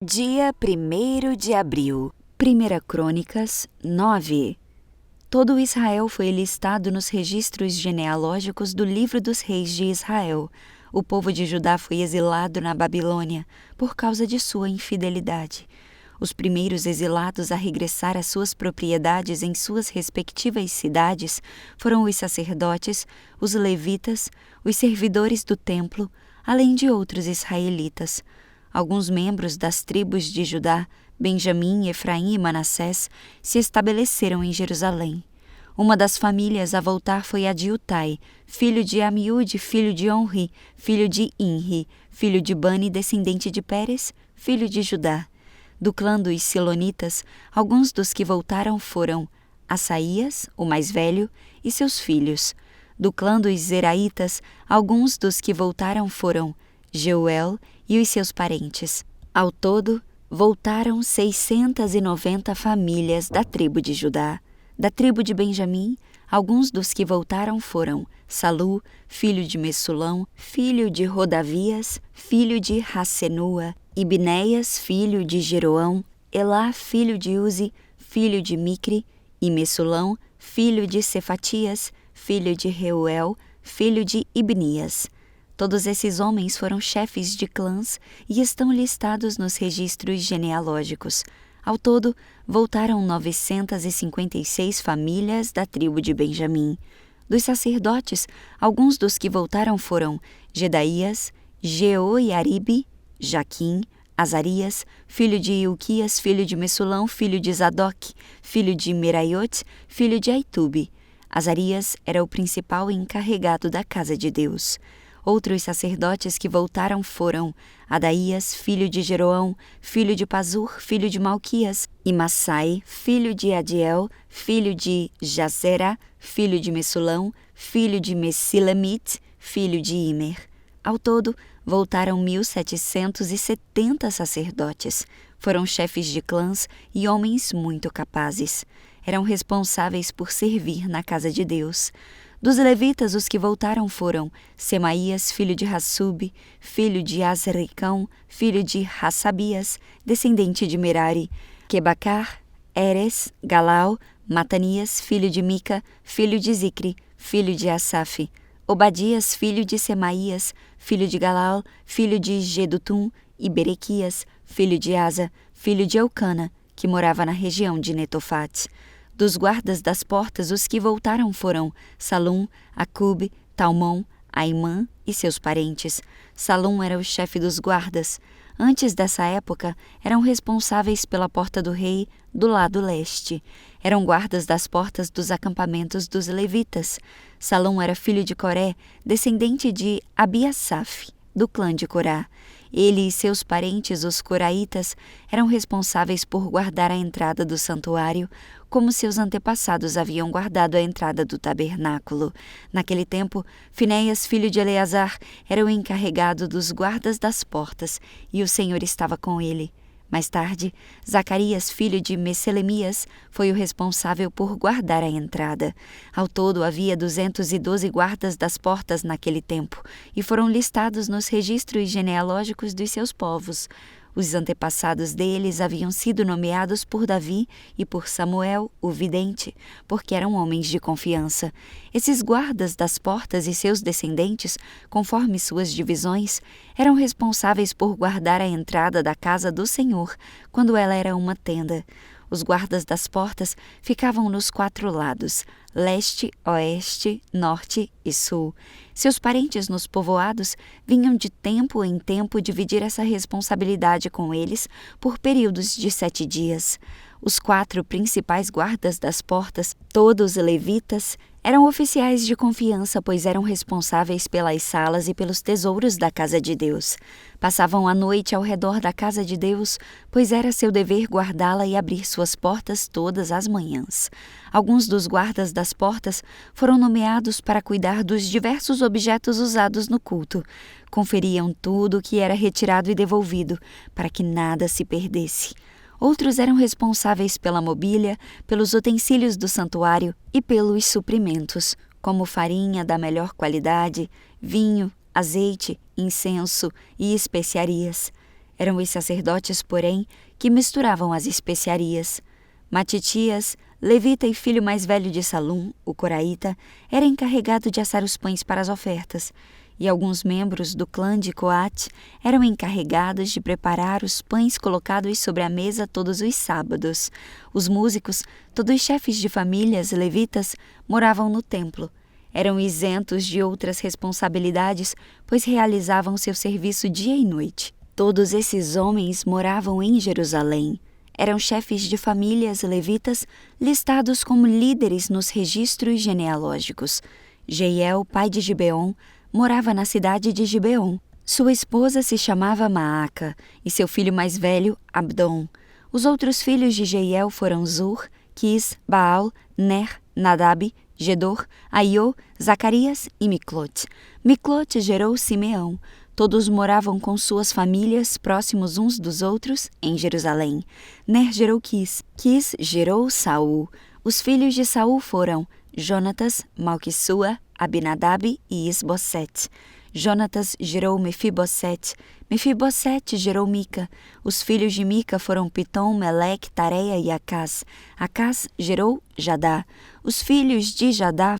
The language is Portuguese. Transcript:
Dia 1º de abril, 1 Crônicas 9. Todo Israel foi listado nos registros genealógicos do livro dos reis de Israel. O povo de Judá foi exilado na Babilônia por causa de sua infidelidade. Os primeiros exilados a regressar às suas propriedades em suas respectivas cidades foram os sacerdotes, os levitas, os servidores do templo, além de outros israelitas. Alguns membros das tribos de Judá, Benjamim, Efraim e Manassés, se estabeleceram em Jerusalém. Uma das famílias a voltar foi a de Utai, filho de Amiúde, filho de Onri, filho de Inri, filho de Bani, descendente de Pérez, filho de Judá. Do clã dos Silonitas, alguns dos que voltaram foram Assaías, o mais velho, e seus filhos. Do clã dos Zeraitas, alguns dos que voltaram foram Jeuel e os seus parentes. Ao todo, voltaram 690 famílias da tribo de Judá. Da tribo de Benjamim, alguns dos que voltaram foram Salu, filho de Messulão, filho de Rodavias, filho de Rassenua, Ibneias, filho de Jeroão, Elá, filho de Uzi, filho de Micre, e Messulão, filho de Cefatias, filho de Reuel, filho de Ibnias. Todos esses homens foram chefes de clãs e estão listados nos registros genealógicos. Ao todo, voltaram 956 famílias da tribo de Benjamim. Dos sacerdotes, alguns dos que voltaram foram Jedaías, Jeoiaribe, Jaquim, Azarias, filho de Ilquias, filho de Messulão, filho de Zadok, filho de Meraiot, filho de Aitube. Azarias era o principal encarregado da casa de Deus. Outros sacerdotes que voltaram foram Adaías, filho de Jeroão, filho de Pazur, filho de Malquias, e Massai, filho de Adiel, filho de Jazera, filho de Messulão, filho de Mesilemite, filho de Imer. Ao todo, voltaram 1.770 sacerdotes. Foram chefes de clãs e homens muito capazes. Eram responsáveis por servir na casa de Deus. Dos levitas, os que voltaram foram Semaías, filho de Hassub, filho de Azricão, filho de Hassabias, descendente de Merari, Quebacar, Eres, Galau, Matanias, filho de Mica, filho de Zicri, filho de Asaf, Obadias, filho de Semaías, filho de Galau, filho de Gedutum, e Berequias, filho de Asa, filho de Eucana, que morava na região de Netofate. Dos guardas das portas, os que voltaram foram Salum, Acube, Talmon, Aimã e seus parentes. Salum era o chefe dos guardas. Antes dessa época, eram responsáveis pela porta do rei do lado leste. Eram guardas das portas dos acampamentos dos levitas. Salum era filho de Coré, descendente de Abiasaf, do clã de Corá. Ele e seus parentes, os coraitas, eram responsáveis por guardar a entrada do santuário, como seus antepassados haviam guardado a entrada do tabernáculo. Naquele tempo, Finéias, filho de Eleazar, era o encarregado dos guardas das portas, e o Senhor estava com ele. Mais tarde, Zacarias, filho de Meselemias, foi o responsável por guardar a entrada. Ao todo, havia 212 guardas das portas naquele tempo, e foram listados nos registros genealógicos dos seus povos. Os antepassados deles haviam sido nomeados por Davi e por Samuel, o vidente, porque eram homens de confiança. Esses guardas das portas e seus descendentes, conforme suas divisões, eram responsáveis por guardar a entrada da casa do Senhor, quando ela era uma tenda. Os guardas das portas ficavam nos 4 lados, leste, oeste, norte e sul. Seus parentes nos povoados vinham de tempo em tempo dividir essa responsabilidade com eles por períodos de 7 dias. Os 4 principais guardas das portas, todos levitas, eram oficiais de confiança, pois eram responsáveis pelas salas e pelos tesouros da casa de Deus. Passavam a noite ao redor da casa de Deus, pois era seu dever guardá-la e abrir suas portas todas as manhãs. Alguns dos guardas das portas foram nomeados para cuidar dos diversos objetos usados no culto. Conferiam tudo o que era retirado e devolvido, para que nada se perdesse. Outros eram responsáveis pela mobília, pelos utensílios do santuário e pelos suprimentos, como farinha da melhor qualidade, vinho, azeite, incenso e especiarias. Eram os sacerdotes, porém, que misturavam as especiarias. Matitias, levita e filho mais velho de Salum, o coraíta, era encarregado de assar os pães para as ofertas, e alguns membros do clã de Coate eram encarregados de preparar os pães colocados sobre a mesa todos os sábados. Os músicos, todos os chefes de famílias levitas, moravam no templo. Eram isentos de outras responsabilidades, pois realizavam seu serviço dia e noite. Todos esses homens moravam em Jerusalém. Eram chefes de famílias levitas listados como líderes nos registros genealógicos. Jeiel, pai de Gibeon, morava na cidade de Gibeon. Sua esposa se chamava Maaca e seu filho mais velho, Abdon. Os outros filhos de Jeiel foram Zur, Quis, Baal, Ner, Nadab, Gedor, Aiô, Zacarias e Miclote. Miclote gerou Simeão. Todos moravam com suas famílias próximos uns dos outros em Jerusalém. Ner gerou Quis. Quis gerou Saul. Os filhos de Saul foram Jonatas, Malquissua, Abinadab e Isbosete. Jonatas gerou Mefibosete. Mefibosete gerou Mica. Os filhos de Mica foram Pitom, Meleque, Tareia e Acás. Acás gerou Jadá. Os filhos de Jadá